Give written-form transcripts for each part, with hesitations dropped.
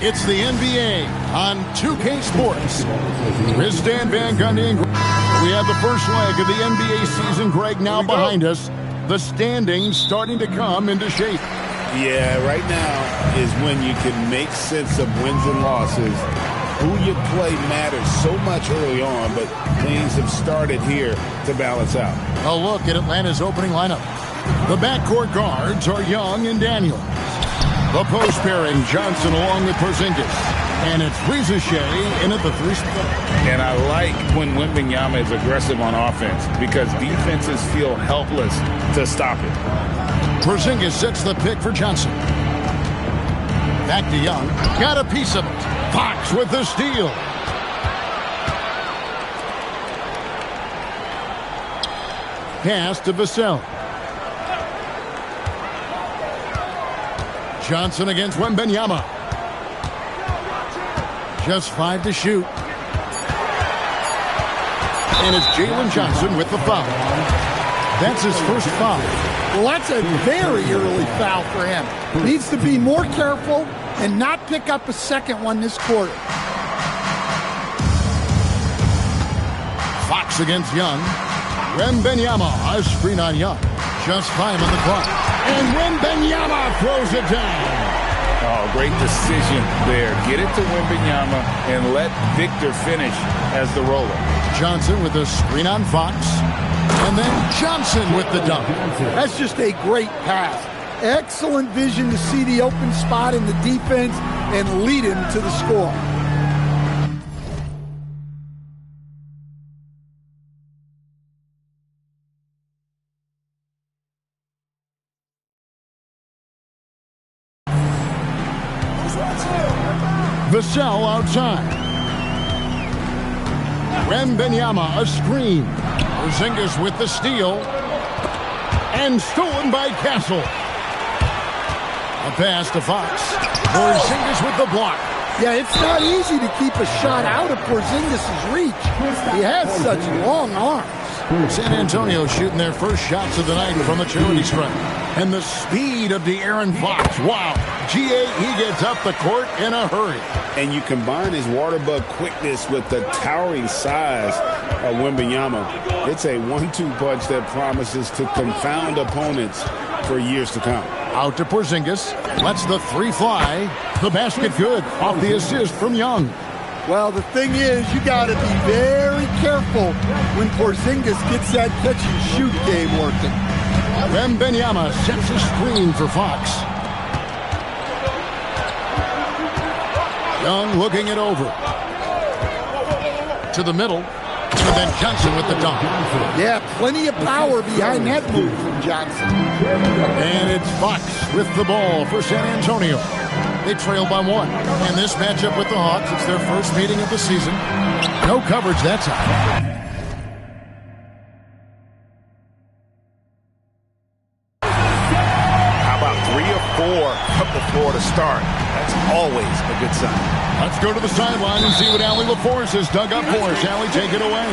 It's the NBA on 2K Sports. With Stan Van Gundy and Greg. We have the first leg of the NBA season, Greg, now behind us. The standings starting to come into shape. Yeah, right now is when you can make sense of wins and losses. Who you play matters so much early on, but things have started here to balance out. A look at Atlanta's opening lineup. The backcourt guards are Young and Daniels. The post pairing, Johnson along with Porzingis. And it's Shea in at the 3 spot. And I like when MYNBA is aggressive on offense because defenses feel helpless to stop it. Porzingis sets the pick for Johnson. Back to Young. Got a piece of it. Fox with the steal. Pass to Vassell. Johnson against MYNBA. Just 5 to shoot. And it's Jalen Johnson with the foul. That's his first foul. Well, that's a very early foul for him. Needs to be more careful and not pick up a second one this quarter. Fox against Young. MYNBA, a screen on Young. Just 5 on the clock. And MYNBA throws it down. Oh, great decision there. Get it to MYNBA and let Victor finish as the roller. Johnson with a screen on Fox. And then Johnson with the dunk. That's just a great pass. Excellent vision to see the open spot in the defense and lead him to the score. Vassell outside. MYNBA a screen. Porzingis with the steal. And stolen by Castle. A pass to Fox. Porzingis with the block. Yeah, it's not easy to keep a shot out of Porzingis' reach. He has such long arms. San Antonio shooting their first shots of the night from the charity stripe. And the speed of De'Aaron Fox. Wow. He gets up the court in a hurry. And you combine his water bug quickness with the towering size of MYNBA. It's a 1-2 punch that promises to confound opponents for years to come. Out to Porzingis. Lets the 3 fly. The basket good. Off the assist from Young. Well, the thing is, you got to be very careful when Porzingis gets that catch-and-shoot game working. MYNBA sets a screen for Fox. Young looking it over. To the middle. And then Johnson with the dunk. Yeah, plenty of power behind that move from Johnson. And it's Fox with the ball for San Antonio. They trail by 1. And this matchup with the Hawks, it's their first meeting of the season. No coverage that time. How about 3 or 4 up the floor to start? That's always a good sign. Let's go to the sideline and see what Allie LaForce has dug up for us. Allie, take it away.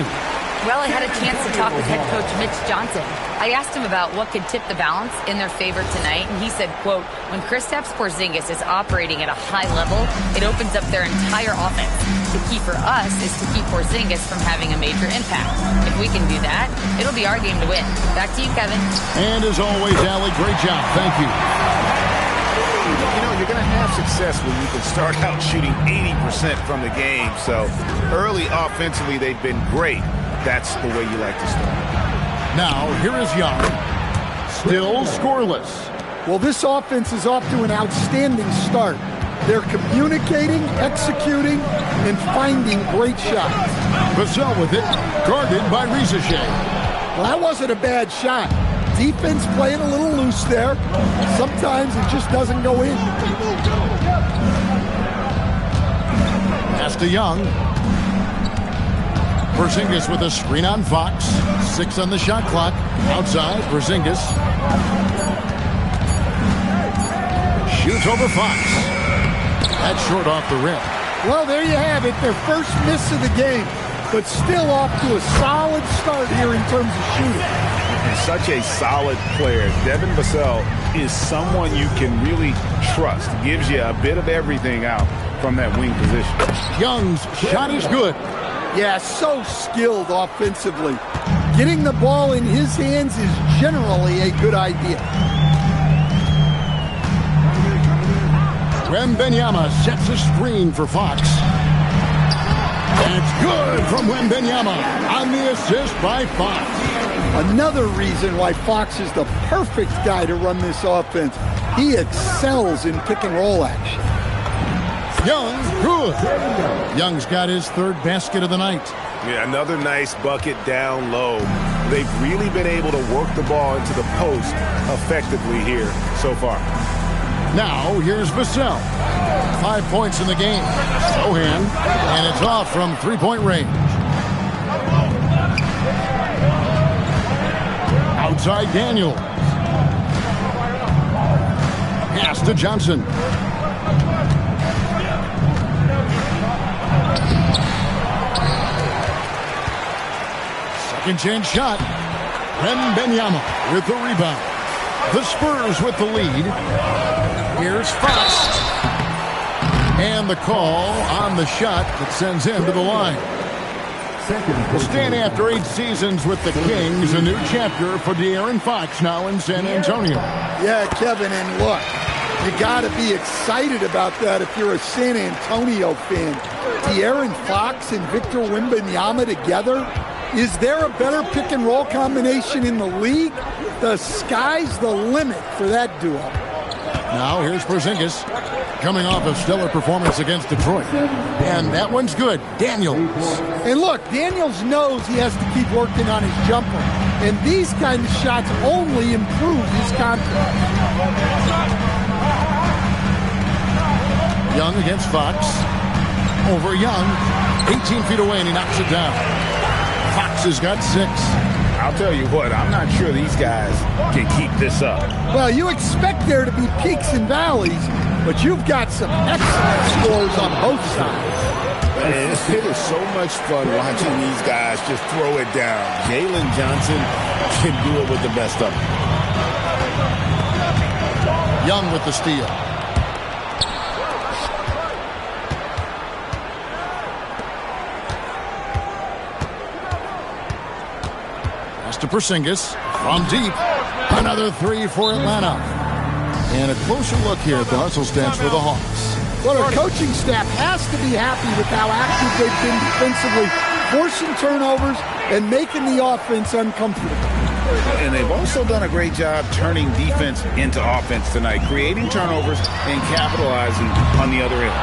Well, I had a chance to talk with head coach Mitch Johnson. I asked him about what could tip the balance in their favor tonight, and he said, quote, when Kristaps Porzingis is operating at a high level, it opens up their entire offense. The key for us is to keep Porzingis from having a major impact. If we can do that, it'll be our game to win. Back to you, Kevin. And as always, Allie, great job. Thank you. You know, you're going to have success when you can start out shooting 80% from the game. So early offensively, they've been great. That's the way you like to start. Now, here is Young. Still scoreless. Well, this offense is off to an outstanding start. They're communicating, executing, and finding great shots. Vassell with it, guarded by Shea. Well, that wasn't a bad shot. Defense playing a little loose there. Sometimes it just doesn't go in. Pass to Young. Porzingis with a screen on Fox. 6 on the shot clock. Outside, Porzingis. Shoots over Fox. That's short off the rim. Well, there you have it. Their first miss of the game, but still off to a solid start here in terms of shooting. and such a solid player. Devin Vassell is someone you can really trust. Gives you a bit of everything out from that wing position. Young's shot is good. Yeah, so skilled offensively. Getting the ball in his hands is generally a good idea. Wembanyama sets a screen for Fox. And it's good from Wembanyama on the assist by Fox. Another reason why Fox is the perfect guy to run this offense. He excels in pick and roll action. Young, good. Young's got his third basket of the night. Yeah, another nice bucket down low. They've really been able to work the ball into the post effectively here so far. Now, here's Vassell. 5 points in the game. Sohan, and it's off from three-point range. Outside Daniels. Pass to Johnson. Second chance shot. Wembanyama with the rebound. The Spurs with the lead. Here's Fox. And the call on the shot that sends him to the line. We'll stand after 8 seasons with the Kings. A new chapter for De'Aaron Fox now in San Antonio. Yeah, Kevin, and look, you got to be excited about that if you're a San Antonio fan. De'Aaron Fox and Victor Wembanyama together. Is there a better pick and roll combination in the league? The sky's the limit for that duo. Now here's Porzingis coming off a stellar performance against Detroit. And that one's good. Daniels. And look, Daniels knows he has to keep working on his jumper. And these kind of shots only improve his confidence. Young against Fox. Over Young. 18 feet away and he knocks it down. Fox has got 6. I'll tell you what, I'm not sure these guys can keep this up. Well, you expect there to be peaks and valleys, but you've got some excellent scores on both sides. It is so much fun watching these guys just throw it down. Jalen Johnson can do it with the best of them. Young with the steal. To Porzingis from deep. Another 3 for Atlanta. And a closer look here at the hustle stats for the Hawks. Well, our coaching staff has to be happy with how active they've been defensively, forcing turnovers and making the offense uncomfortable. And they've also done a great job turning defense into offense tonight, creating turnovers and capitalizing on the other end.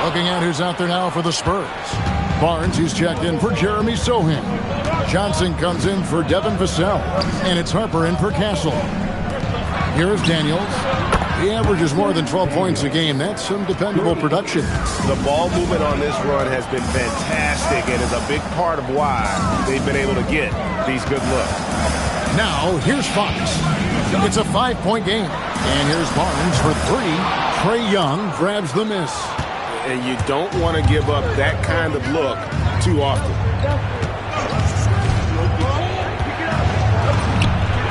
Looking at who's out there now for the Spurs. Barnes, who's checked in for Jeremy Sohan. Johnson comes in for Devin Vassell. And it's Harper in for Castle. Here's Daniels. He averages more than 12 points a game. That's some dependable production. The ball movement on this run has been fantastic and is a big part of why they've been able to get these good looks. Now, here's Fox. It's a 5-point game. And here's Barnes for 3. Trae Young grabs the miss. And you don't want to give up that kind of look too often.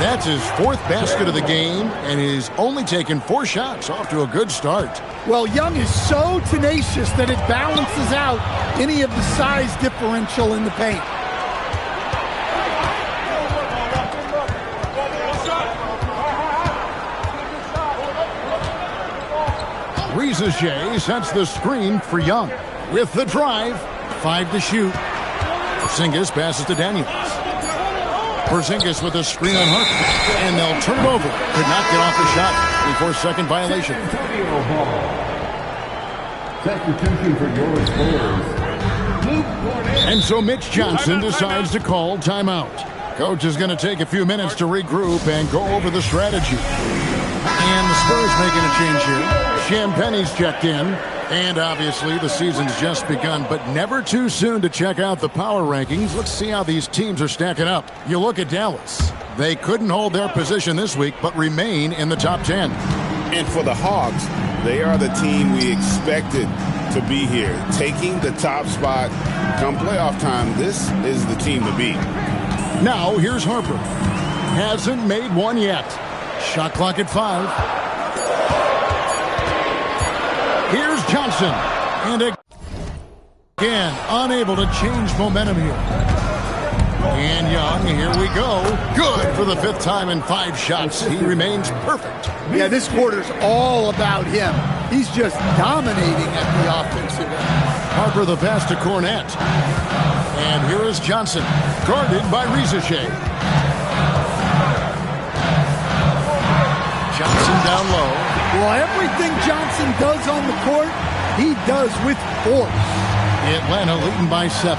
That's his 4th basket of the game, and he's only taken 4 shots. Off to a good start. Well, Young is so tenacious that it balances out any of the size differential in the paint. Rizache sets the screen for Young. With the drive, 5 to shoot. Porzingis passes to Daniels. Porzingis with a screen on Harper. And they'll turn it over. Could not get off the shot before 2nd violation. And so Mitch Johnson decides to call timeout. Coach is going to take a few minutes to regroup and go over the strategy. And the Spurs making a change here. Champagne's checked in. And obviously the season's just begun, but never too soon to check out the power rankings. Let's see how these teams are stacking up. You look at Dallas. They couldn't hold their position this week, but remain in the top 10. And for the Hawks, they are the team we expected to be here. Taking the top spot come playoff time, this is the team to beat. Now here's Harper. hasn't made one yet. Shot clock at 5. Here's Johnson. And again, unable to change momentum here. And Young, here we go. Good for the 5th time in 5 shots. He remains perfect. Yeah, this quarter's all about him. He's just dominating at the offensive end. Harper the pass to Cornette. And here is Johnson, guarded by Rizachet. Johnson down low. Well, everything Johnson does on the court, he does with force. Atlanta leading by 7.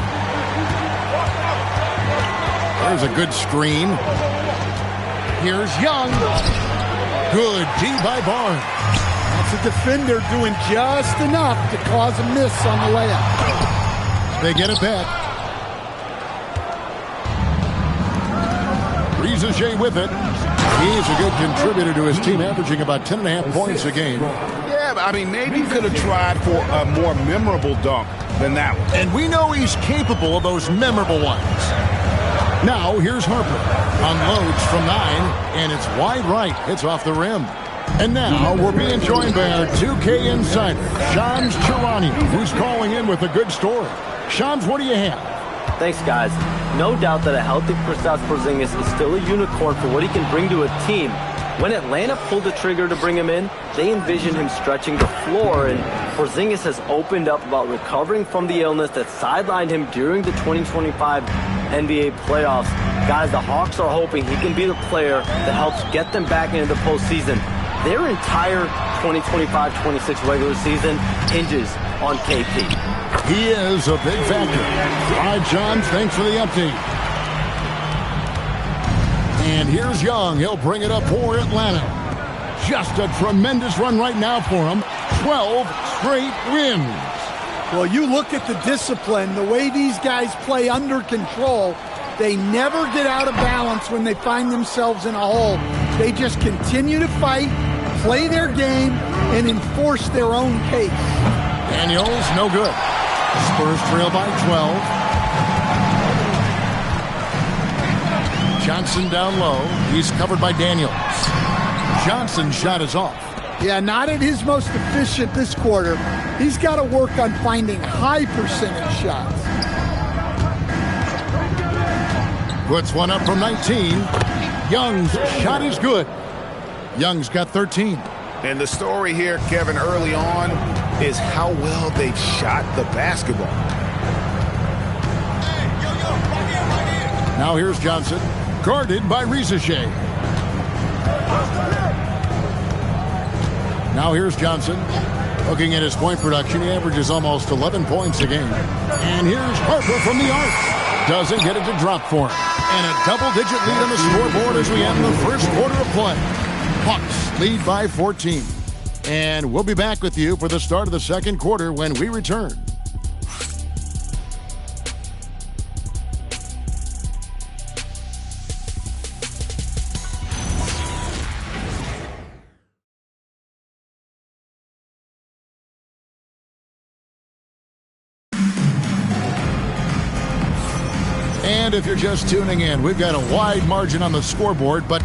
There's a good screen. Here's Young. Good D by Barnes. That's a defender doing just enough to cause a miss on the layup. They get it back. Rizachet with it. He's a good contributor to his team, averaging about 10.5 points a game. Yeah, I mean, maybe he could have tried for a more memorable dunk than that one. And we know he's capable of those memorable ones. Now, here's Harper. Unloads from 9, and it's wide right. It's off the rim. And now, we're being joined by our 2K insider, Shams Charania, who's calling in with a good story. Shams, what do you have? Thanks, guys. No doubt that a healthy Kristaps Porzingis is still a unicorn for what he can bring to a team. When Atlanta pulled the trigger to bring him in, they envisioned him stretching the floor, and Porzingis has opened up about recovering from the illness that sidelined him during the 2025 NBA playoffs. Guys, the Hawks are hoping he can be the player that helps get them back into the postseason. Their entire 2025-26 regular season hinges on KP. He is a big factor. All right, John, thanks for the update. And here's Young. He'll bring it up for Atlanta. Just a tremendous run right now for him. 12 straight wins. Well, you look at the discipline, the way these guys play under control. They never get out of balance when they find themselves in a hole. They just continue to fight, play their game, and enforce their own pace. Daniels, no good. Spurs trail by 12. Johnson down low. He's covered by Daniels. Johnson's shot is off. Yeah, not at his most efficient this quarter. He's got to work on finding high percentage shots. Puts one up from 19. Young's shot is good. Young's got 13. And the story here, Kevin, early on is how well they've shot the basketball. Now here's Johnson, guarded by Rizachet. Now here's Johnson. Looking at his point production, he averages almost 11 points a game. And here's Harper from the arc. Doesn't get it to drop for him. And a double-digit lead on the scoreboard as we end the first quarter of play. Hawks lead by 14. And we'll be back with you for the start of the second quarter when we return. And if you're just tuning in, we've got a wide margin on the scoreboard, but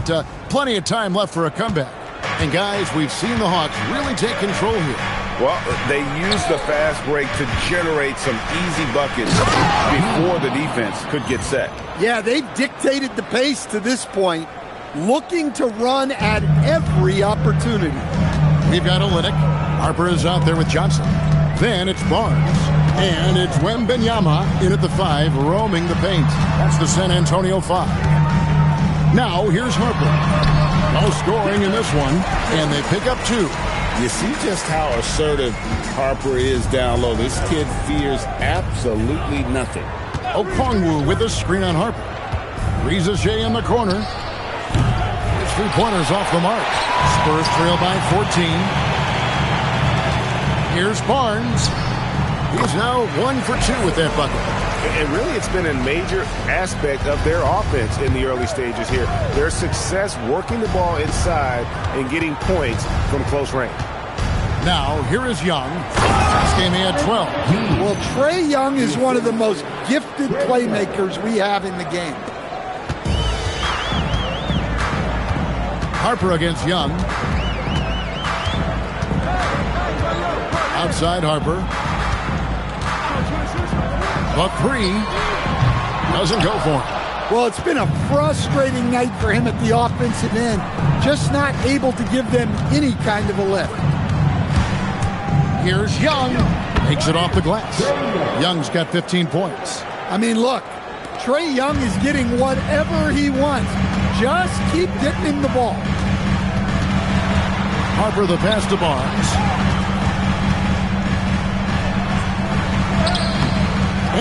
plenty of time left for a comeback. And guys, we've seen the Hawks really take control here. Well, they used the fast break to generate some easy buckets before the defense could get set. Yeah, they've dictated the pace to this point, looking to run at every opportunity. We've got Olynyk. Harper is out there with Johnson. Then it's Barnes. And it's MYNBA in at the 5, roaming the paint. That's the San Antonio 5. Now, here's Harper. No scoring in this one, and they pick up 2. You see just how assertive Harper is down low. This kid fears absolutely nothing. Okongwu with a screen on Harper. Rizachet in the corner. His 3-pointers off the mark. Spurs trail by 14. Here's Barnes. He's now 1 for 2 with that bucket. And really, it's been a major aspect of their offense in the early stages here. Their success working the ball inside and getting points from close range. Now, here is Young. Last game he had 12. Well, Trae Young is one of the most gifted playmakers we have in the game. Harper against Young. Outside Harper. The three doesn't go for him. Well, it's been a frustrating night for him at the offensive end. Just not able to give them any kind of a lift. Here's Young. Makes it off the glass. Young's got 15 points. I mean, look, Trae Young is getting whatever he wants. Just keep getting him the ball. Harper the pass to Barnes.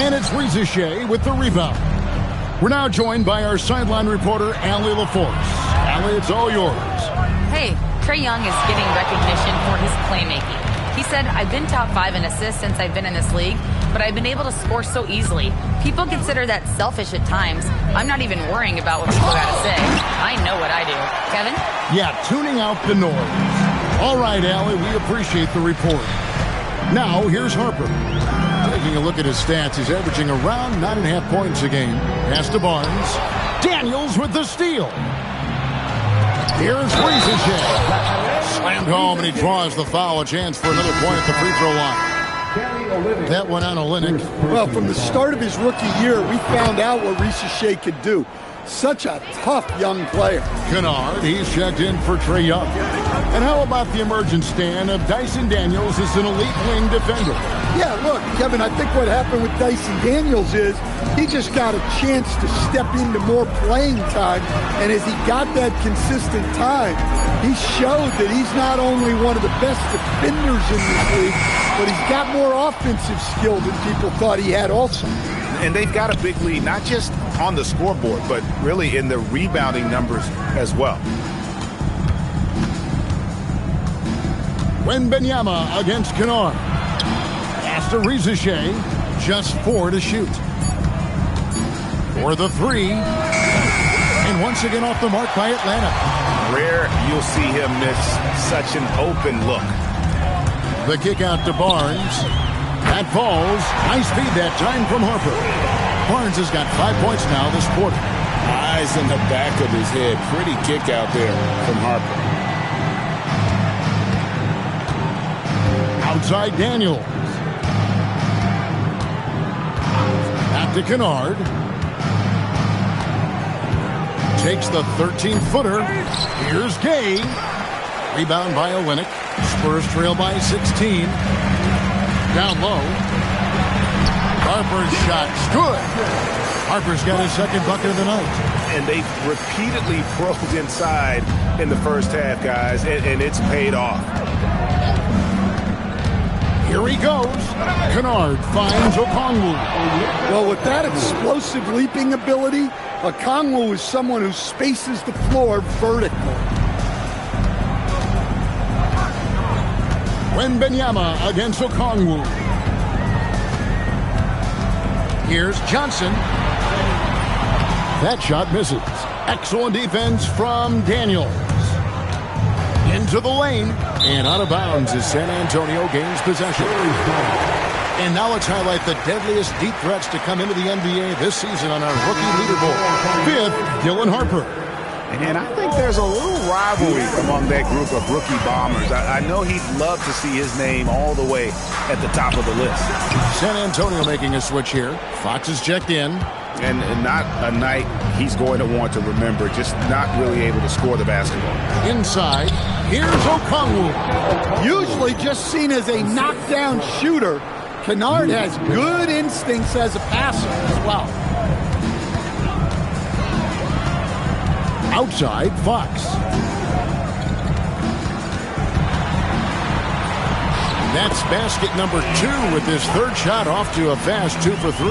And it's Rizachet with the rebound. We're now joined by our sideline reporter, Allie LaForce. Allie, it's all yours. Hey, Trae Young is getting recognition for his playmaking. He said, I've been top 5 in assists since I've been in this league, but I've been able to score so easily. People consider that selfish at times. I'm not even worrying about what people got to say. I know what I do. Kevin? Yeah, tuning out the noise. All right, Allie, we appreciate the report. Now, here's Harper. Taking a look at his stats, he's averaging around 9.5 points a game. Pass to Barnes. Daniels with the steal. Here's Rizachet. Slammed home, and he draws the foul. A chance for another point at the free throw line. That one on Olynyk. Well, from the start of his rookie year, we found out what Rizachet could do. Such a tough young player. Kennard, he's checked in for Trae Young. And how about the emergent stand of Dyson Daniels as an elite wing defender? Yeah, look, Kevin, I think what happened with Dyson Daniels is he just got a chance to step into more playing time. And as he got that consistent time, he showed that he's not only one of the best defenders in this league, but he's got more offensive skill than people thought he had also. And they've got a big lead, not just on the scoreboard, but really in the rebounding numbers as well. MYNBA against Kennard. Pass to Rizachet. Just 4 to shoot. For the three. And once again off the mark by Atlanta. Rare you'll see him miss such an open look. The kick out to Barnes. That falls. Nice feed that time from Harper. Barnes has got 5 points now this quarter. Eyes in the back of his head. Pretty kick out there from Harper. Outside Daniels. Back to Kennard. Takes the 13-footer. Here's Gay. Rebound by Olynyk. Spurs trail by 16. Down low. Harper's shot's good. Harper's got his second bucket of the night. And they repeatedly probed inside in the first half, guys, and it's paid off. Here he goes. Kennard finds Okongwu. Well, with that explosive leaping ability, Okongwu is someone who spaces the floor vertically. MYNBA against Okongwu. Here's Johnson. That shot misses. Excellent defense from Daniels. Into the lane. And out of bounds as San Antonio gains possession. And now let's highlight the deadliest deep threats to come into the NBA this season on our rookie leaderboard. 5th, Dylan Harper. And I think there's a little rivalry among that group of rookie bombers. I know he'd love to see his name all the way at the top of the list. San Antonio making a switch here. Fox is checked in. And not a night he's going to want to remember, just not really able to score the basketball. Inside, here's Okongwu. Usually just seen as a knockdown shooter, Kennard has good instincts as a passer as well. Outside, Fox. That's basket number 2 with his third shot off to a fast 2 for 3.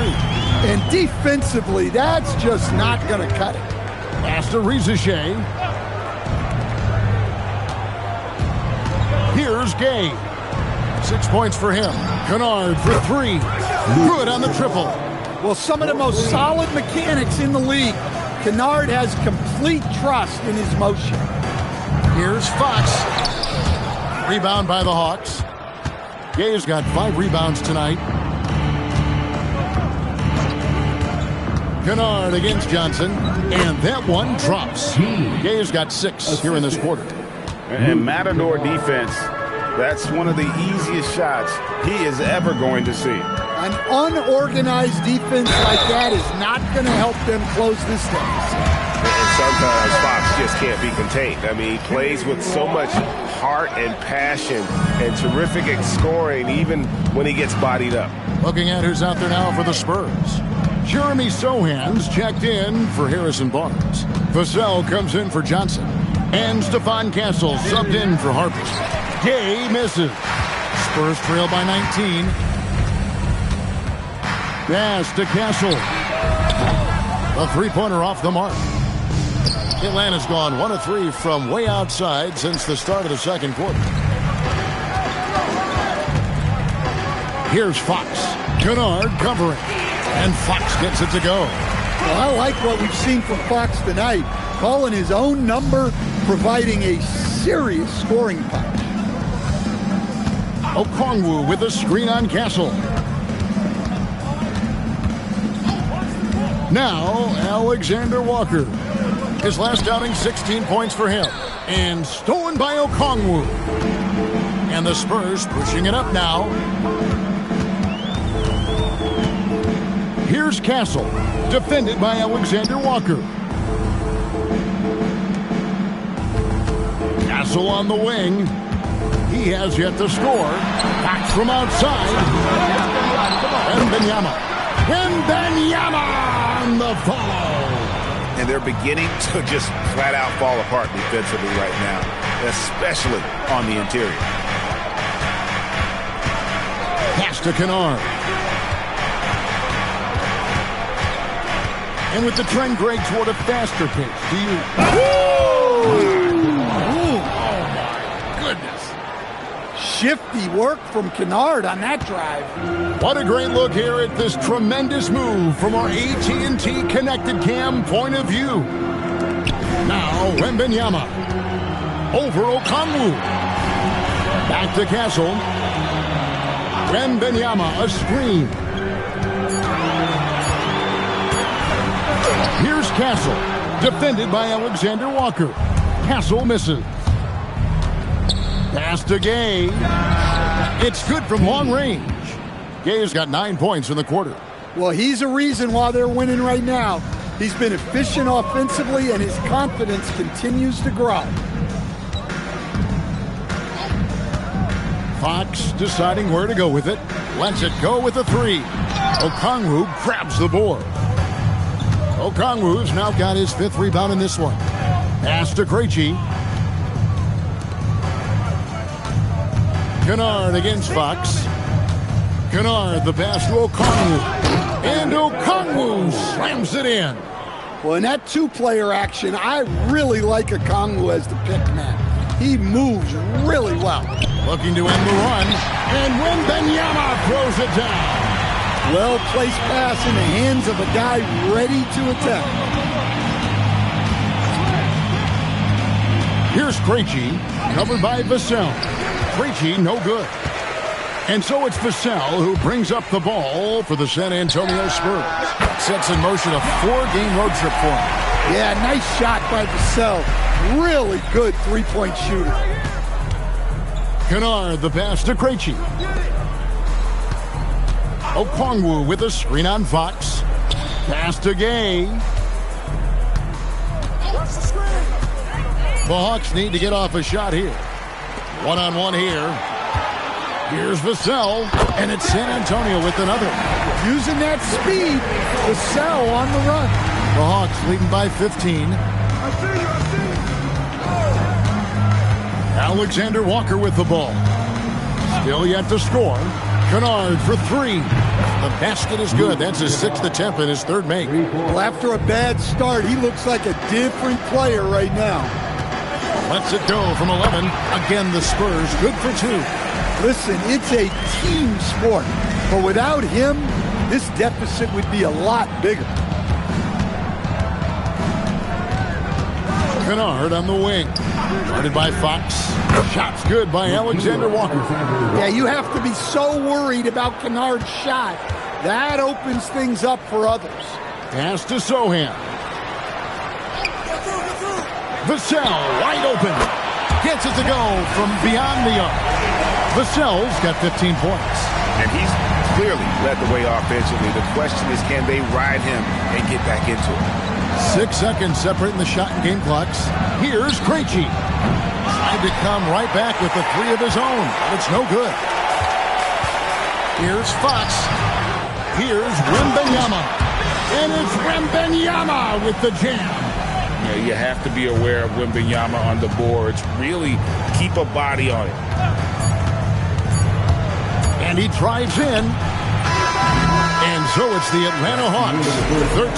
And defensively, that's just not going to cut it. Pass to Rizachet. Here's Gay. 6 points for him. Kennard for 3. Good on the triple. Well, some of the most solid mechanics in the league. Kennard has complete trust in his motion. Here's Fox. Rebound by the Hawks. Gay's got 5 rebounds tonight. Kennard against Johnson, and that one drops. Gay's got 6 here in this quarter. And Matador defense, that's one of the easiest shots he is ever going to see. An unorganized defense like that is not going to help them close this deficit. And sometimes Fox just can't be contained. I mean, he plays with so much heart and passion and terrific at scoring even when he gets bodied up. Looking at who's out there now for the Spurs. Jeremy Sohan's checked in for Harrison Barnes. Vassell comes in for Johnson. And Stephon Castle subbed in for Harper. Gay misses. Spurs trail by 19. Pass to Castle. A three-pointer off the mark. Atlanta's gone 1 of 3 from way outside since the start of the second quarter. Here's Fox. Kennard covering. And Fox gets it to go. Well, I like what we've seen from Fox tonight. Calling his own number, providing a serious scoring punch. Okongwu with a screen on Castle. Now, Alexander Walker. His last outing, 16 points for him. And stolen by Okongwu. And the Spurs pushing it up now. Here's Castle, defended by Alexander Walker. Castle on the wing. He has yet to score. Back from outside. MYNBA on the follow. And they're beginning to just flat out fall apart defensively right now, especially on the interior. Pass to Kennard. And with the trend, Greg, toward a faster pace. Do you... Oh, my goodness. Shifty work from Kennard on that drive. What a great look here at this tremendous move from our AT&T Connected Cam point of view. Now, MYNBA over Okongwu. Back to Castle. MYNBA, a screen. Here's Castle, defended by Alexander Walker. Castle misses. Pass to Gay. It's good from long range. Gay's got 9 points in the quarter. Well, he's a reason why they're winning right now. He's been efficient offensively, and his confidence continues to grow. Fox deciding where to go with it. Lets it go with a 3. Okongwu grabs the board. Okongwu's now got his 5th rebound in this one. Pass to Krejci. Kennard against Fox. Kennard, the pass to Okongwu. And Okongwu slams it in. Well, in that two-player action, I really like Okongwu as the pick man. He moves really well. Looking to end the run. And MYNBA throws it down. Well-placed pass in the hands of a guy ready to attack. Here's Krejci, covered by Vassell. Krejci, no good. And so it's Vassell who brings up the ball for the San Antonio Spurs. Sets in motion a 4-game road trip for him. Yeah, nice shot by Vassell. Really good three-point shooter. Kennard, the pass to Krejci. Okongwu with a screen on Fox. Pass to Gay. The Hawks need to get off a shot here. One-on-one here. Here's Vassell, and it's San Antonio with another. Using that speed, Vassell on the run. The Hawks leading by 15. Alexander Walker with the ball. Still yet to score. Kennard for 3. The basket is good. That's his 6th attempt and his 3rd make. Well, after a bad start, he looks like a different player right now. Lets it go from 11. Again, the Spurs good for 2. Listen, it's a team sport. But without him, this deficit would be a lot bigger. Kennard on the wing. Guarded by Fox. Shots good by Alexander Walker. Yeah, you have to be so worried about Kennard's shot. That opens things up for others. Pass to Sohan. Vassell wide open. Gets it to go from beyond the arc. Vassell's got 15 points. And he's clearly led the way offensively. The question is, can they ride him and get back into it? 6 seconds separating the shot and game clocks. Here's Krejci. Trying to come right back with the 3 of his own, but it's no good. Here's Fox. Here's Wembanyama. And it's Wembanyama with the jam. Yeah, you have to be aware of Wembanyama on the boards. Really keep a body on it. And he drives in. And so it's the Atlanta Hawks.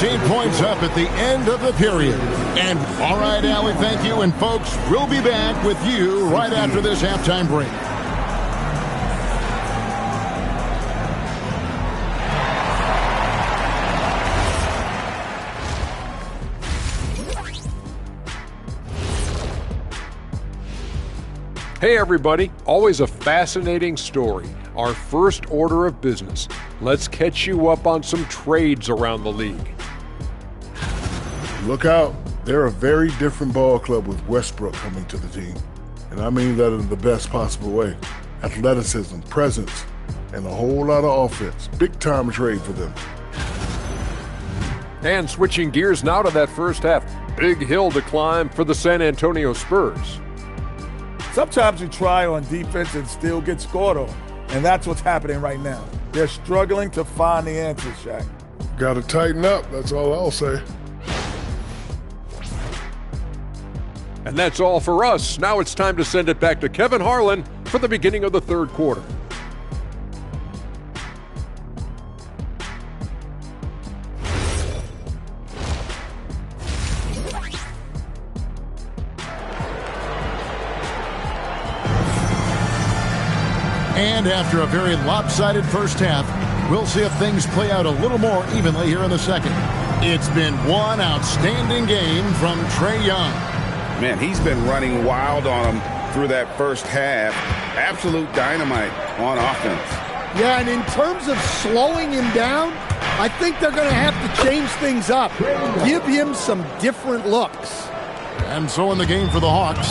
13 points up at the end of the period. And all right, Allie, thank you. And folks, we'll be back with you right after this halftime break. Hey everybody, always a fascinating story. Our first order of business. Let's catch you up on some trades around the league. Look out. They're a very different ball club with Westbrook coming to the team. And I mean that in the best possible way. Athleticism, presence, and a whole lot of offense. Big time trade for them. And switching gears now to that first half. Big hill to climb for the San Antonio Spurs. Sometimes you try on defense and still get scored on. And that's what's happening right now. They're struggling to find the answers, Shaq. Got to tighten up, that's all I'll say. And that's all for us. Now it's time to send it back to Kevin Harlan for the beginning of the third quarter. And after a very lopsided first half, we'll see if things play out a little more evenly here in the second. It's been one outstanding game from Trae Young. Man, he's been running wild on him through that first half. Absolute dynamite on offense. Yeah, and in terms of slowing him down, I think they're going to have to change things up. Give him some different looks. And so in the game for the Hawks,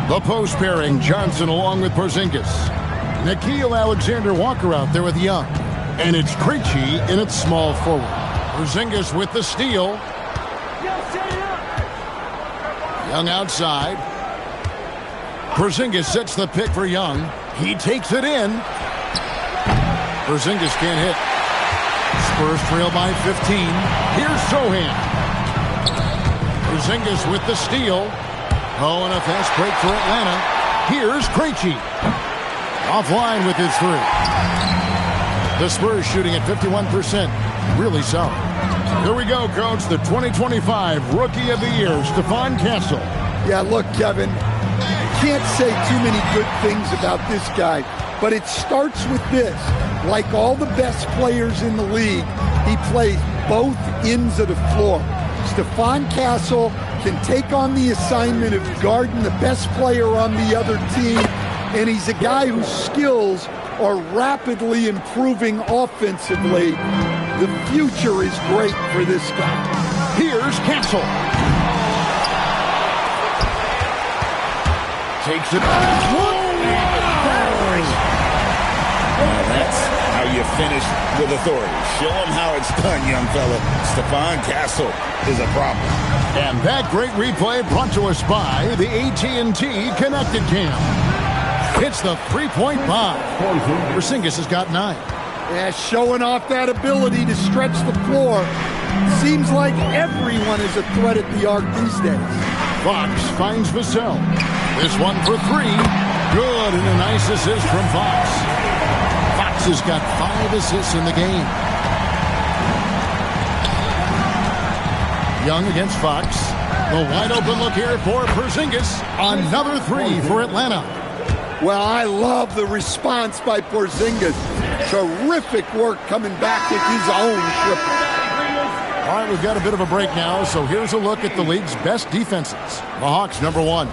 the post pairing, Johnson along with Porzingis. Nickeil Alexander-Walker out there with Young. And it's Krejci in its small forward. Porzingis with the steal. Young outside. Porzingis sets the pick for Young. He takes it in. Porzingis can't hit. Spurs trail by 15. Here's Sohan. Porzingis with the steal. Oh, and a fast break for Atlanta. Here's Krejci. Offline with his 3. The Spurs shooting at 51%. Really solid. Here we go, Coach. The 2025 Rookie of the Year, Stephon Castle. Yeah, look, Kevin, can't say too many good things about this guy, but it starts with this. Like all the best players in the league, he plays both ends of the floor. Stephon Castle can take on the assignment of guarding the best player on the other team, and he's a guy whose skills are rapidly improving offensively. The future is great for this guy. Here's Castle. Takes it. That's how you finish with authority. Show him how it's done, young fella. Stephon Castle is a problem. And that great replay brought to us by the AT&T Connected Cam. Hits the three-point bomb. Porzingis has got 9. Yeah, showing off that ability to stretch the floor. Seems like everyone is a threat at the arc these days. Fox finds Vassell. This one for 3. Good, and a nice assist from Fox. Fox has got 5 assists in the game. Young against Fox. The wide open look here for Porzingis. Another 3 for Atlanta. Well, I love the response by Porzingis. Terrific work coming back with his own triple. All right, we've got a bit of a break now, so here's a look at the league's best defenses. The Hawks, number 1.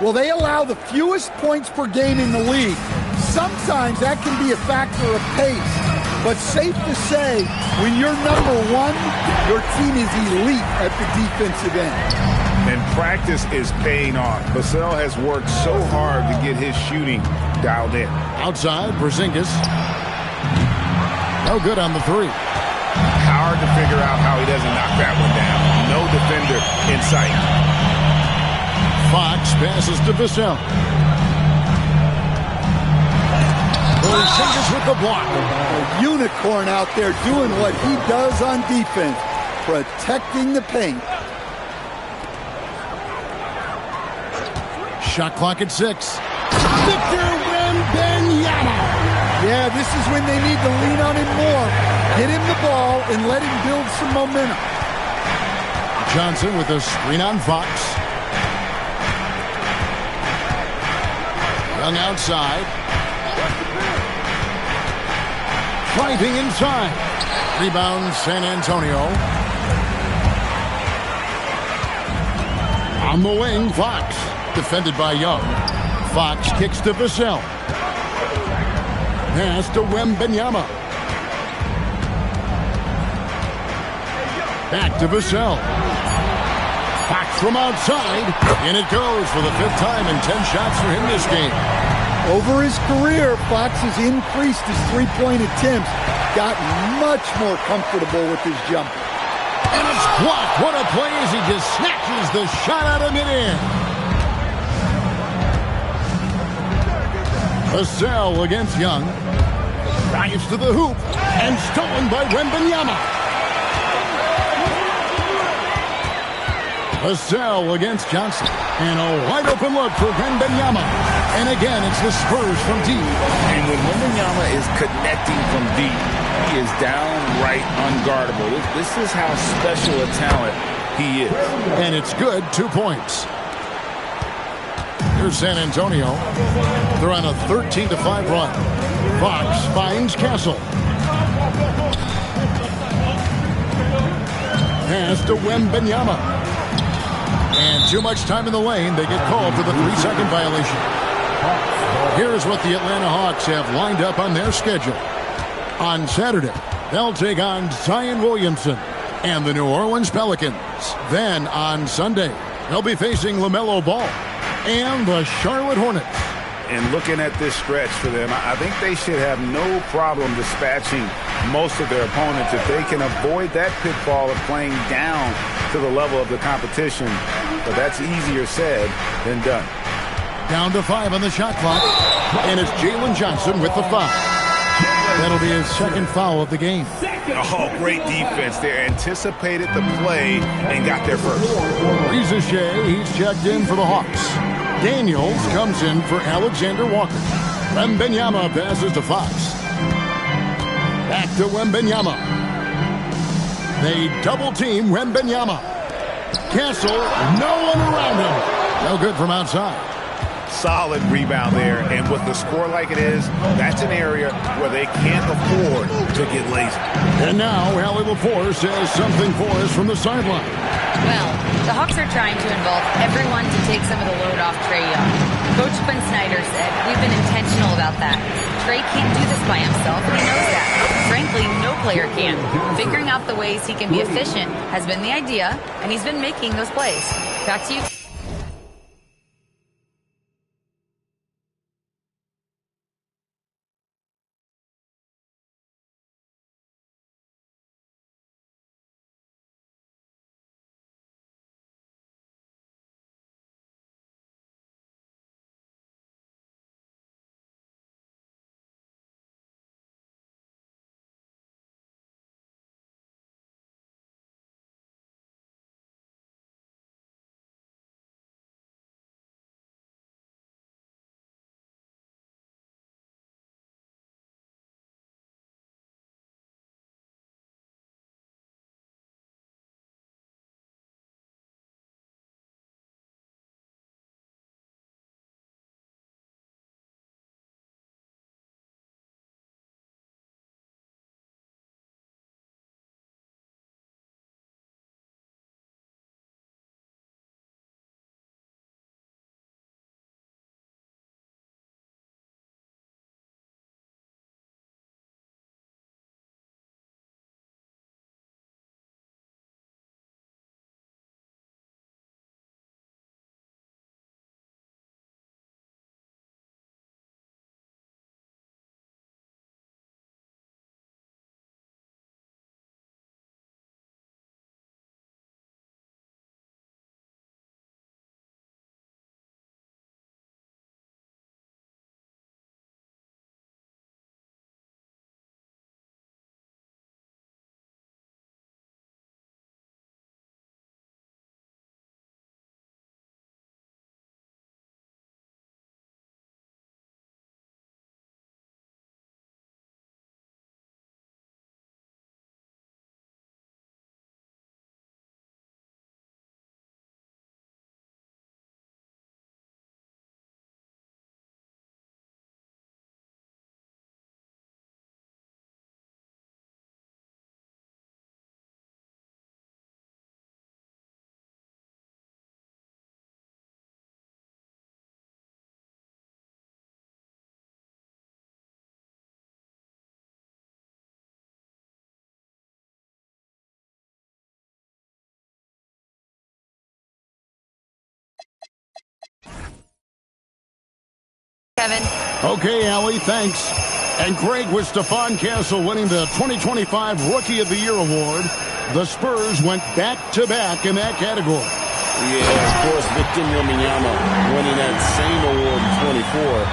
Well, they allow the fewest points per game in the league. Sometimes that can be a factor of pace. But safe to say, when you're number one, your team is elite at the defensive end. And practice is paying off. Vassell has worked so hard to get his shooting dialed in. Outside, Porzingis. No good on the three. Hard to figure out how he doesn't knock that one down. No defender in sight. Fox passes to Vassell. Porzingis with the block. A unicorn out there doing what he does on defense, protecting the paint. Shot clock at 6. Victor Wembanyama. Yeah, this is when they need to lean on him more. Get him the ball and let him build some momentum. Johnson with a screen on Fox. Young outside. Driving inside. Rebound San Antonio. On the wing, Fox. Defended by Young. Fox kicks to Vassell. Pass to Wembanyama. Back to Vassell. Fox from outside. And it goes for the 5th time in 10 shots for him this game. Over his career, Fox has increased his three-point attempts, gotten much more comfortable with his jumper. And it's blocked. What a play as he just snatches the shot out of midair. Vassell against Young. Drives to the hoop. And stolen by Wembanyama. Vassell against Johnson. And a wide open look for Wembanyama. And again, it's the Spurs from deep. And when Wembanyama is connecting from deep, he is downright unguardable. This is how special a talent he is. And it's good. 2 points. Here's San Antonio. They're on a 13-5 run. Fox finds Castle. Pass to Wembanyama. And too much time in the lane. They get called for the 3-second violation. Here's what the Atlanta Hawks have lined up on their schedule. On Saturday, they'll take on Zion Williamson and the New Orleans Pelicans. Then on Sunday, they'll be facing LaMelo Ball and the Charlotte Hornets. And looking at this stretch for them, I think they should have no problem dispatching most of their opponents if they can avoid that pitfall of playing down to the level of the competition. But that's easier said than done. Down to 5 on the shot clock. And it's Jalen Johnson with the foul. That'll be his 2nd foul of the game. Oh, great defense there. Anticipated the play and got there first. Reza Shea, he's checked in for the Hawks. Daniels comes in for Alexander Walker. Wembanyama passes to Fox. Back to Wembanyama. They double team Wembanyama. Castle, no one around him. No good from outside. Solid rebound there, and with the score like it is, that's an area where they can't afford to get lazy. And now, Allie LaForce says something for us from the sideline. Well, the Hawks are trying to involve everyone to take some of the load off Trae Young. Coach Quinn Snyder said, we've been intentional about that. Trae can't do this by himself, and he knows that. Frankly, no player can. Figuring out the ways he can be efficient has been the idea, and he's been making those plays. Back to you. Kevin. Okay, Allie, thanks. And Greg, with Stephon Castle winning the 2025 Rookie of the Year award, the Spurs went back-to-back in that category. Yeah, of course, Victor MYNBA winning that same award in 24.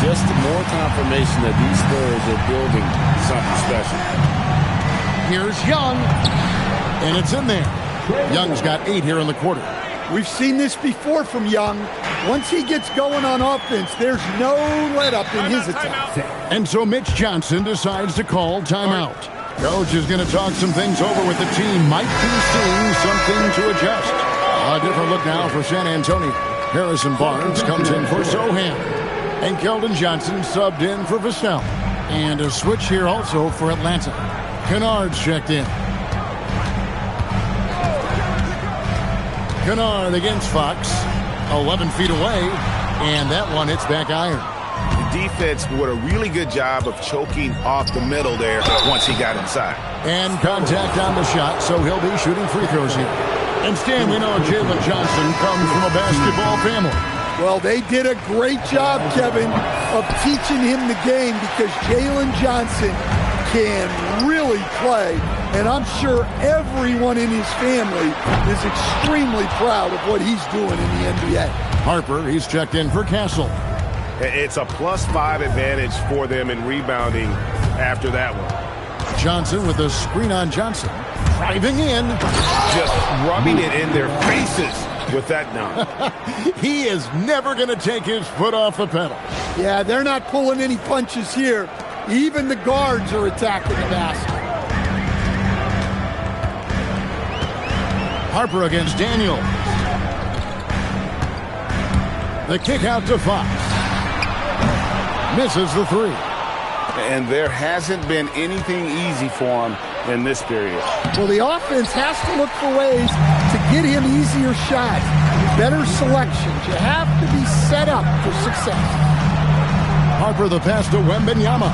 Just more confirmation that these Spurs are building something special. Here's Young, and it's in there. Young's got 8 here in the quarter. We've seen this before from Young. Once he gets going on offense, there's no let-up in his attack. And so Mitch Johnson decides to call timeout. Coach is going to talk some things over with the team. Might be seeing something to adjust. A different look now for San Antonio. Harrison Barnes comes in for Sohan. And Keldon Johnson subbed in for Vassell. And a switch here also for Atlanta. Kennard's checked in. Kennard against Fox. 11 feet away. And that one hits back iron. The defense did a really good job of choking off the middle there once he got inside. And contact on the shot, so he'll be shooting free throws here. And Stan, we know Jalen Johnson comes from a basketball family. Well, they did a great job, Kevin, of teaching him the game because Jalen Johnson can really play. And I'm sure everyone in his family is extremely proud of what he's doing in the NBA. Harper, he's checked in for Castle. It's a +5 advantage for them in rebounding after that one. Johnson with a screen on Johnson. Driving in. Just rubbing it in their faces with that dunk. He is never going to take his foot off the pedal. Yeah, they're not pulling any punches here. Even the guards are attacking the basket. Harper against Daniel. The kick out to Fox. Misses the 3. And there hasn't been anything easy for him in this period. Well, the offense has to look for ways to get him easier shots, better selections. You have to be set up for success. Harper the pass to Wembanyama.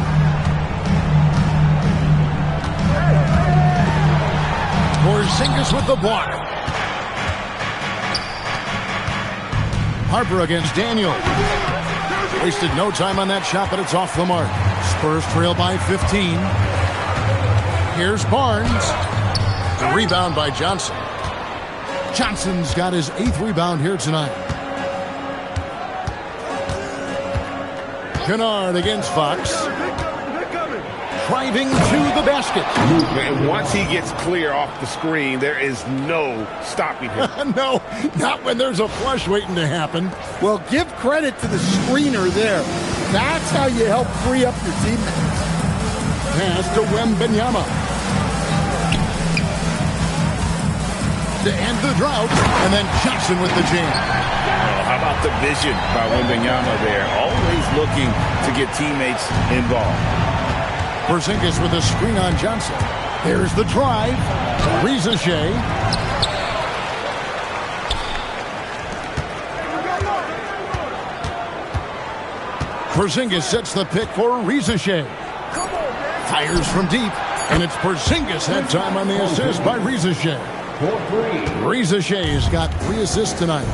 Porzingis with the block. Harper against Daniel. Wasted no time on that shot, but it's off the mark. Spurs trail by 15. Here's Barnes. The rebound by Johnson. Johnson's got his 8th rebound here tonight. Kennard against Fox. Driving to the basket. And once he gets clear off the screen, there is no stopping him. No, not when there's a flush waiting to happen. Well, give credit to the screener there. That's how you help free up your teammates. Pass to Wembanyama. To end the drought, and then Johnson with the jam. Oh, how about the vision by Wembanyama there? Always looking to get teammates involved. Porzingis with a screen on Johnson. There's the drive. Rizashea. Porzingis sets the pick for Rizashea. Fires from deep, and it's Porzingis that time on the assist by Rizashea. Rizashea's got 3 assists tonight.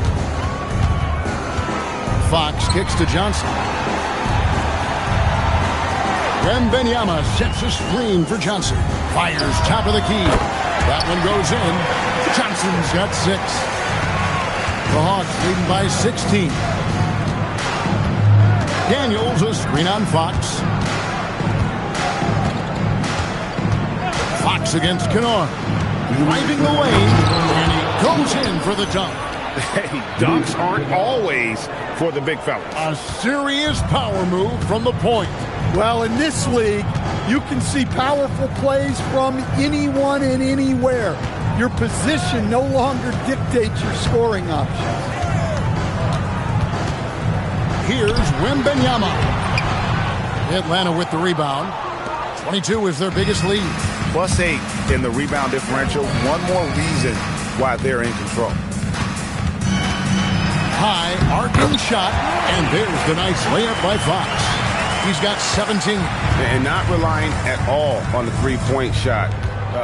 Fox kicks to Johnson. Wembanyama sets a screen for Johnson. Fires top of the key. That one goes in. Johnson's got 6. The Hawks leading by 16. Daniels a screen on Fox. Fox against Kennard. Driving the lane, and he goes in for the dunk. Hey, dunks aren't always for the big fellas. A serious power move from the point. Well, in this league, you can see powerful plays from anyone and anywhere. Your position no longer dictates your scoring options. Here's Wembanyama. Atlanta with the rebound. 22 is their biggest lead. +8 in the rebound differential. One more reason why they're in control. High arcing shot, and there's the nice layup by Fox. He's got 17. And not relying at all on the three-point shot.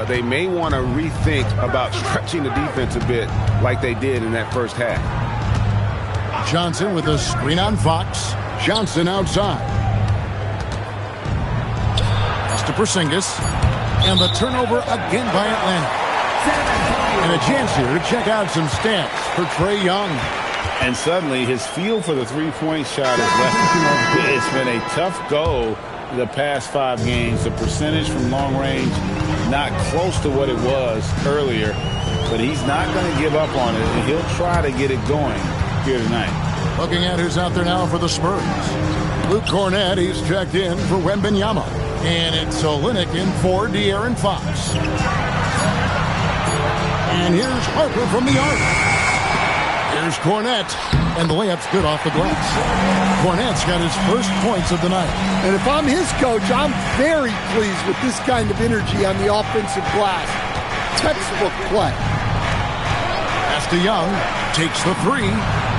They may want to rethink about stretching the defense a bit like they did in that first half. Johnson with a screen on Fox. Johnson outside. Pass to Porzingis. And the turnover again by Atlanta. And a chance here to check out some stats for Trae Young. And suddenly his feel for the three-point shot is left. It's been a tough go the past 5 games. The percentage from long range not close to what it was earlier. But he's not going to give up on it, and he'll try to get it going here tonight. Looking at who's out there now for the Spurs. Luke Cornett, he's checked in for Wembanyama. And it's Olynyk in for De'Aaron Fox. And here's Harper from the arc. Here's Cornett. And the layup's good off the glass. Cornett's got his first points of the night. And if I'm his coach, I'm very pleased with this kind of energy on the offensive glass. Textbook play. Pass to Young. Takes the 3.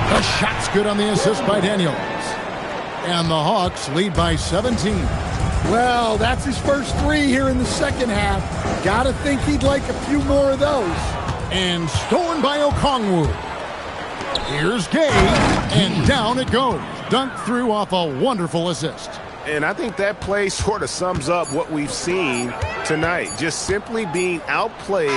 The shot's good on the assist by Daniels. And the Hawks lead by 17. Well, that's his first 3 here in the second half. Gotta think he'd like a few more of those. And stolen by Okongwu. Here's Gay. And down it goes. Dunked through off a wonderful assist. And I think that play sort of sums up what we've seen tonight. Just simply being outplayed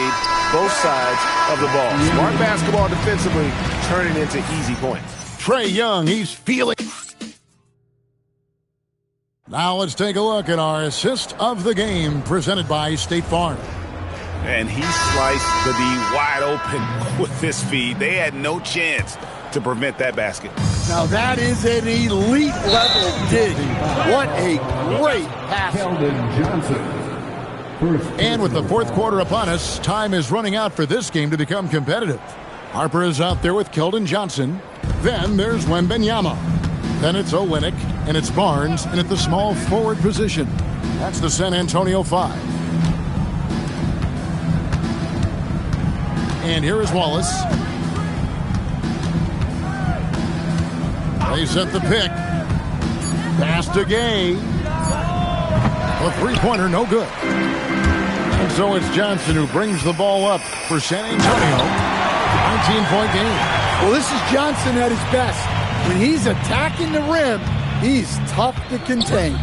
both sides of the ball. Smart basketball defensively, turning into easy points. Trae Young, he's feeling. Now let's take a look at our assist of the game presented by State Farm. And he sliced the D wide open with this feed. They had no chance to prevent that basket. Now that is an elite level dig. What a great pass. And with the fourth quarter upon us, time is running out for this game to become competitive. Harper is out there with Keldon Johnson. Then there's Wembanyama. Then it's Olynyk, and it's Barnes, and at the small forward position. That's the San Antonio 5. And here is Wallace. They set the pick. Pass to Gay. A three-pointer, no good. And so it's Johnson who brings the ball up for San Antonio. 19-point game. Well, this is Johnson at his best. When he's attacking the rim, he's tough to contain.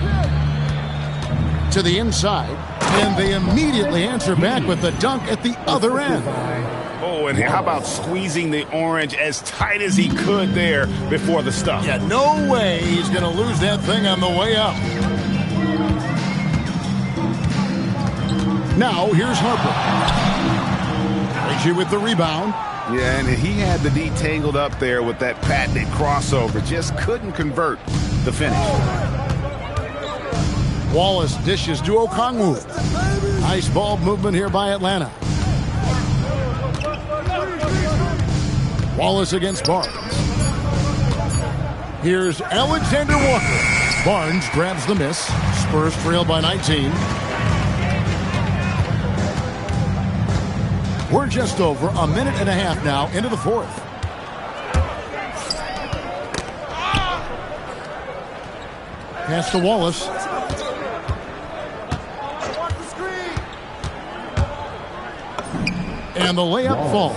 To the inside, and they immediately answer back with the dunk at the other end. Oh, and how about squeezing the orange as tight as he could there before the stuff? Yeah, no way he's going to lose that thing on the way up. Now, here's Harper. Reggie with the rebound. Yeah, and he had the D tangled up there with that patented crossover. Just couldn't convert the finish. Wallace dishes to Okongwu. Nice ball movement here by Atlanta. Wallace against Barnes. Here's Alexander Walker. Barnes grabs the miss. Spurs trail by 19. We're just over a minute and a half now into the fourth. Pass to Wallace. And the layup falls.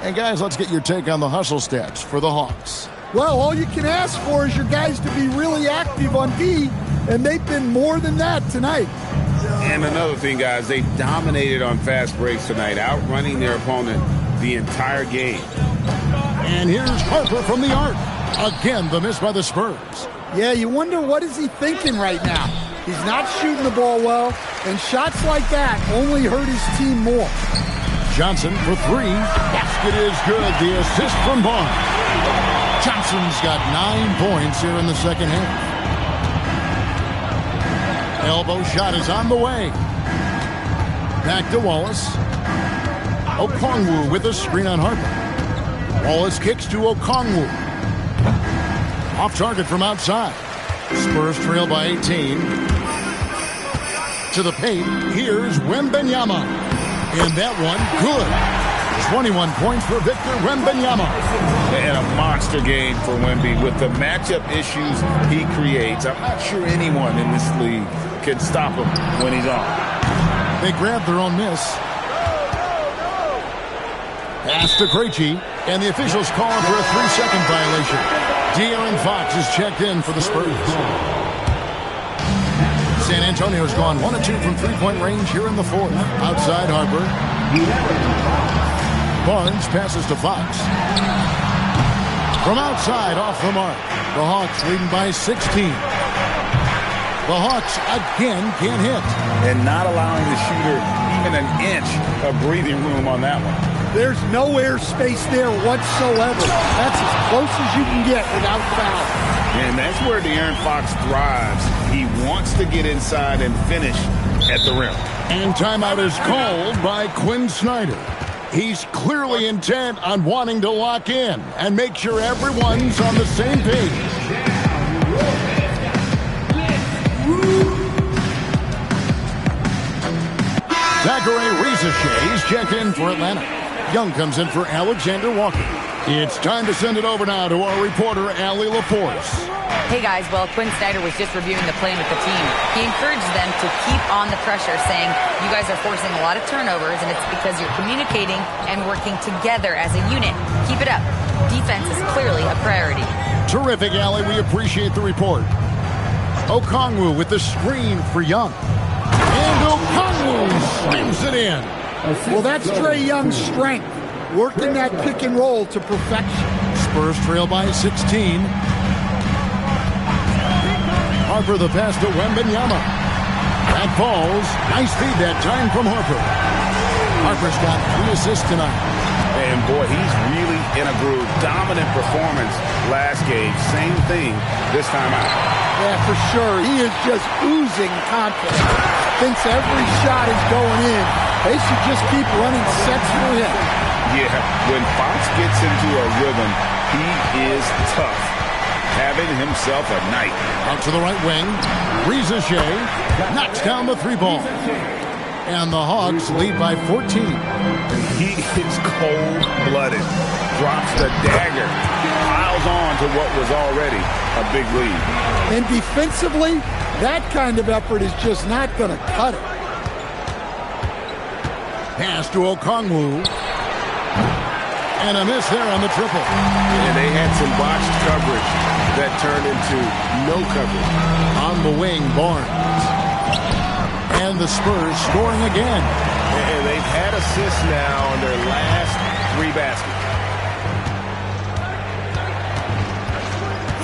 And guys, let's get your take on the hustle stats for the Hawks. Well, all you can ask for is your guys to be really active on D, and they've been more than that tonight. And another thing, guys, they dominated on fast breaks tonight, outrunning their opponent the entire game. And here's Harper from the arc. Again, the miss by the Spurs. Yeah, you wonder what is he thinking right now. He's not shooting the ball well, and shots like that only hurt his team more. Johnson for 3. Basket is good. The assist from Barnes. Johnson's got 9 points here in the second half. Elbow shot is on the way. Back to Wallace. Okongwu with a screen on Harper. Wallace kicks to Okongwu. Off target from outside. Spurs trail by 18. To the paint. Here's Wembanyama. And that one, good. 21 points for Victor Wembanyama. And a monster game for Wemby with the matchup issues he creates. I'm not sure anyone in this league can stop him when he's on. They grab their own miss. Pass to Krejci, and the officials call him for a 3-second violation. De'Aaron Fox is checked in for the Spurs. San Antonio's gone 1 of 2 from three-point range here in the fourth. Outside Harper. Barnes passes to Fox. From outside, off the mark. The Hawks leading by 16. The Hawks again can't hit. And not allowing the shooter even an inch of breathing room on that one. There's no air space there whatsoever. That's as close as you can get without foul. And that's where De'Aaron Fox thrives. He wants to get inside and finish at the rim. And timeout is called by Quinn Snyder. He's clearly intent on wanting to lock in and make sure everyone's on the same page. Zachary Rizachet is checked in for Atlanta. Young comes in for Alexander Walker. It's time to send it over now to our reporter, Allie LaForce. Hey guys, well, Quinn Snyder was just reviewing the plan with the team. He encouraged them to keep on the pressure, saying, you guys are forcing a lot of turnovers, and it's because you're communicating and working together as a unit. Keep it up. Defense is clearly a priority. Terrific, Allie. We appreciate the report. Okongwu with the screen for Young. And Okongwu slams it in. Well, that's Trae Young's strength, working that pick and roll to perfection. Spurs trail by 16. Harper the pass to Wembanyama. That falls. Nice feed that time from Harper. Harper's got 3 assists tonight. And boy, he's really in a groove. Dominant performance last game. Same thing this time out. Yeah, for sure. He is just oozing confidence. Thinks every shot is going in. They should just keep running sets for him. Yeah, when Fox gets into a rhythm, he is tough. Having himself a night. Out to the right wing. Rizachet knocks down the 3-ball. And the Hawks lead by 14. He is cold-blooded. Drops the dagger. Piles on to what was already a big lead. And defensively, that kind of effort is just not going to cut it. Pass to Okongwu. And a miss there on the triple. And they had some botched coverage that turned into no coverage. On the wing, Barnes. And the Spurs scoring again. And they've had assists now on their last 3 baskets.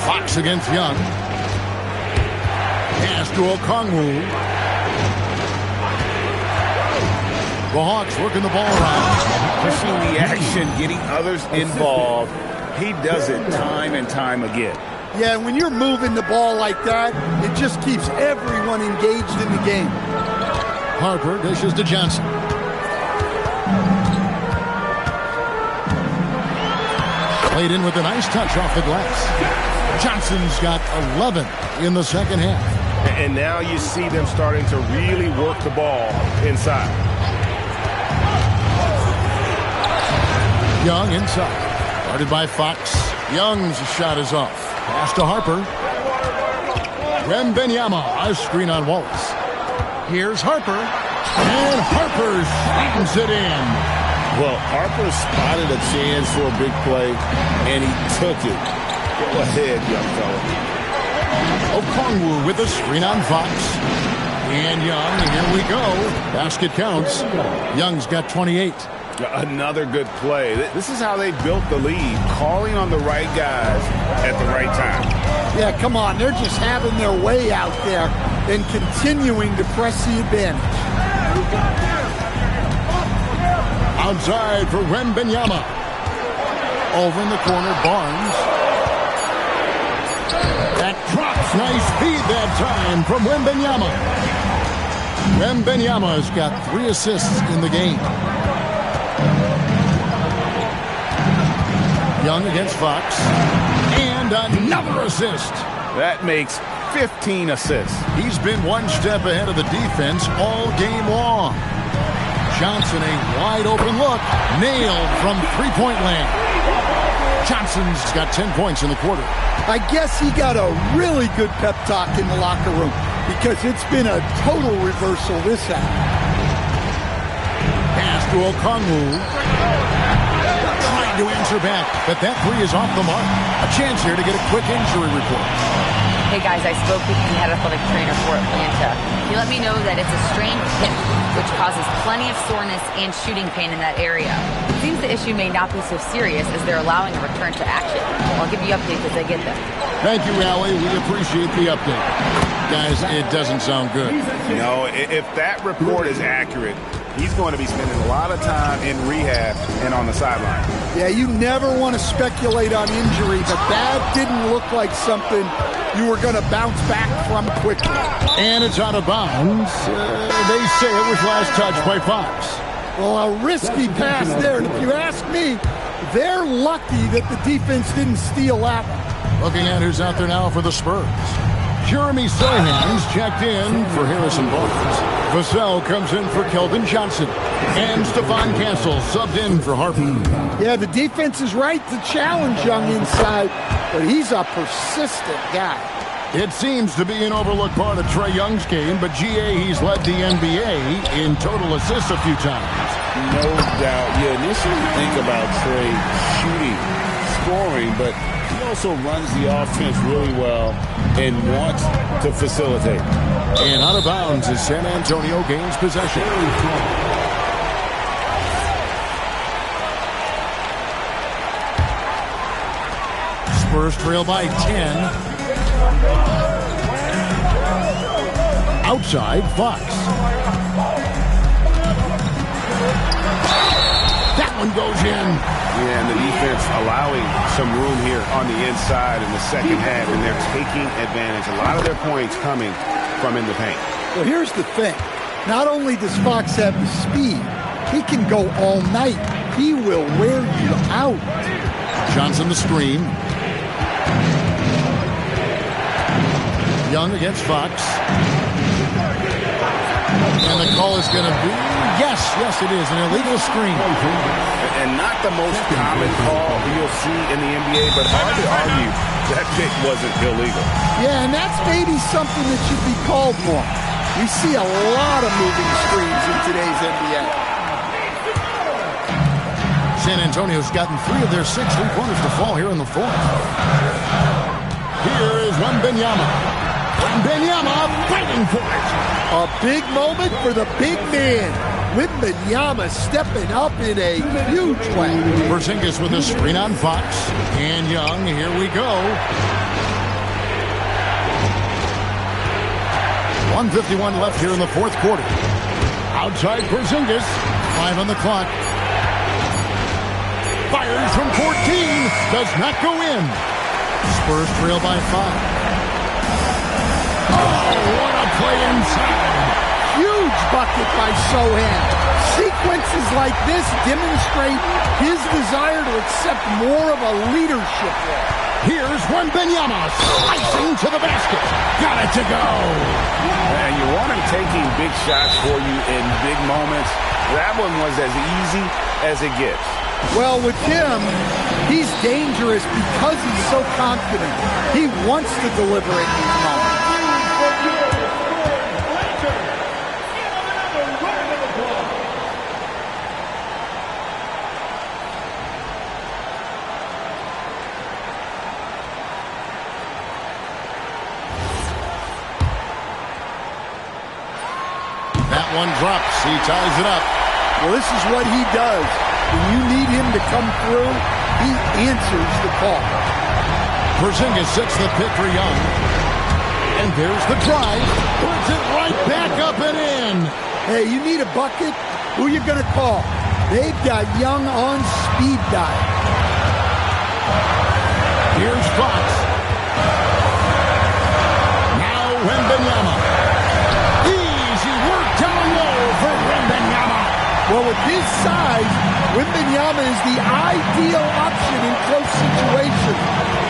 Fox against Young. Pass to Okongwu. The Hawks working the ball around. Pushing the action, getting others involved. He does it time and time again. Yeah, when you're moving the ball like that, it just keeps everyone engaged in the game. Harper dishes to Johnson. Played in with a nice touch off the glass. Johnson's got 11 in the second half. And now you see them starting to really work the ball inside. Young inside. Guarded by Fox. Young's shot is off. Pass to Harper. Wembanyama, a screen on Wallace. Here's Harper. And Harper slams it in. Well, Harper spotted a chance for a big play, and he took it. Go ahead, young fella. Okongwu with a screen on Fox. And Young, here we go. Basket counts. Young's got 28. Another good play. This is how they built the lead, calling on the right guys at the right time. Yeah, come on. They're just having their way out there and continuing to press the advantage. Outside for Wembanyama. Over in the corner, Barnes. That drops. Nice feed that time from Wembanyama. Wembanyama's got 3 assists in the game. Young against Fox. And another assist. That makes 15 assists. He's been one step ahead of the defense all game long. Johnson, a wide open look. Nailed from 3-point land. Johnson's got 10 points in the quarter. I guess he got a really good pep talk in the locker room because it's been a total reversal this half. Pass to Okongwu. Trying to answer back, but that three is off the mark. A chance here to get a quick injury report. Hey guys, I spoke with the head athletic trainer for Atlanta. He let me know that it's a strained hip, which causes plenty of soreness and shooting pain in that area. It seems the issue may not be so serious as they're allowing a return to action. I'll give you updates as I get them. Thank you, Allie. We appreciate the update. Guys, it doesn't sound good. No, if that report is accurate, he's going to be spending a lot of time in rehab and on the sideline. Yeah, you never want to speculate on injury, but that didn't look like something you were going to bounce back from quickly. And it's out of bounds. They say it was last touched by Fox. Well, a risky pass there. And if you ask me, they're lucky that the defense didn't steal that one. Looking at who's out there now for the Spurs. Jeremy Sohan's checked in for Harrison Barnes. Vassell comes in for Keldon Johnson. And Stephon Cancel subbed in for Harper. Yeah, the defense is right to challenge Young inside, but he's a persistent guy. It seems to be an overlooked part of Trae Young's game, but GA, he's led the NBA in total assists a few times. No doubt. You initially think about Trae shooting, scoring, but he also runs the offense really well and wants to facilitate. And out of bounds as San Antonio gains possession. Spurs trail by 10. Outside, Fox. That one goes in. Yeah, and the defense allowing some room here on the inside in the second half, and they're taking advantage. A lot of their points coming from in the paint. Well, here's the thing. Not only does Fox have the speed, he can go all night. He will wear you out. Johnson the screen. Young against Fox. And the call is going to be, yes, it is, an illegal screen. And not the most common call you'll see in the NBA, but hard to argue that pick wasn't illegal. Yeah, and that's maybe something that should be called more. We see a lot of moving screens in today's NBA. San Antonio's gotten 3 of their 6 three-pointers to fall here in the fourth. Here is MYNBA. MYNBA fighting for it. A big moment for the big man. MYNBA stepping up in a huge way. Porzingis with a screen on Fox. And Young, here we go. 1:51 left here in the fourth quarter. Outside Porzingis. 5 on the clock. Fires from 14. Does not go in. Spurs trail by 5. Oh, what a play inside. Huge bucket by Sohan. Sequences like this demonstrate his desire to accept more of a leadership role. Here's MYNBA slicing to the basket. Got it to go. And you want him taking big shots for you in big moments. That one was as easy as it gets. Well, with him, he's dangerous because he's so confident. He wants to deliver in these moments. That one drops. He ties it up. Well, this is what he does. When you need him to come through, he answers the call. Porzingis sets the pick for Young. And there's the drive. Puts it right back up and in. Hey, you need a bucket? Who you going to call? They've got Young on speed dial. Here's Fox. Now MYNBA. Easy work down low for MYNBA. Well, with his size, MYNBA is the ideal option in close situations.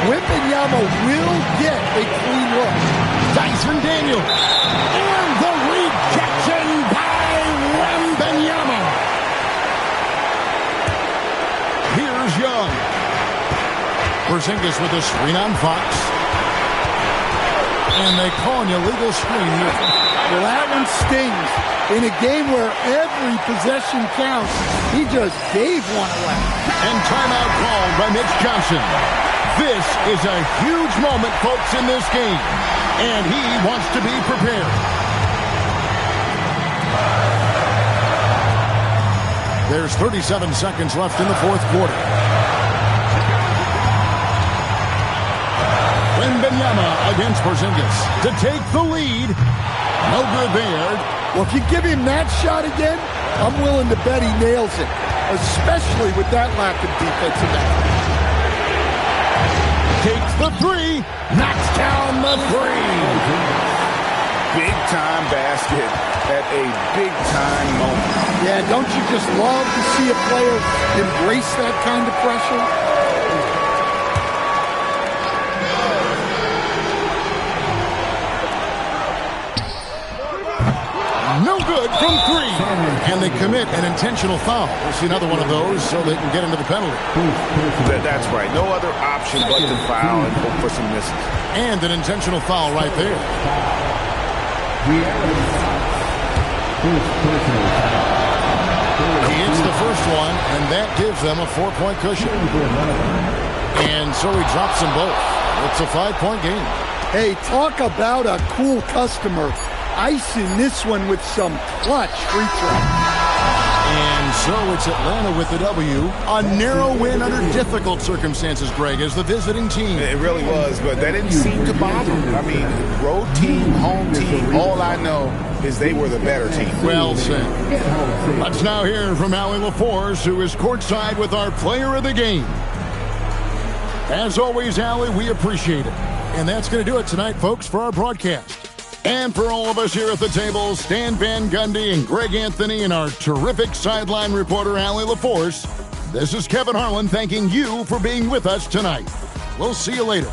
MYNBA will get a clean look. Dyson Daniel. And the rejection by MYNBA. Here's Young. Porzingis with a screen on Fox. And they call an illegal screen here. Well, that one stings. In a game where every possession counts, he just gave one away. And timeout called by Mitch Johnson. This is a huge moment, folks, in this game. And he wants to be prepared. There's 37 seconds left in the fourth quarter. MYNBA against Porzingis to take the lead. No good there. Well, if you give him that shot again, I'm willing to bet he nails it, especially with that lack of defensive effort. Takes the three, knocks down the three. Big-time basket at a big-time moment. Yeah, don't you just love to see a player embrace that kind of pressure? No good from three. And they commit an intentional foul. We'll see another one of those so they can get into the penalty. That's right. No other option but to foul and hope for some misses. And an intentional foul right there. He hits the first one, and that gives them a 4-point cushion. And so he drops them both. It's a 5-point game. Hey, talk about a cool customer. Icing this one with some clutch free throw. And so it's Atlanta with the W. A narrow win under difficult circumstances, Greg, as the visiting team. It really was, but that didn't seem to bother them. I mean, road team, home team, all I know is they were the better team. Well said. Let's now hear from Allie LaForce, who is courtside with our player of the game. As always, Allie, we appreciate it. And that's going to do it tonight, folks, for our broadcast. And for all of us here at the table, Stan Van Gundy and Greg Anthony and our terrific sideline reporter, Allie LaForce, this is Kevin Harlan thanking you for being with us tonight. We'll see you later.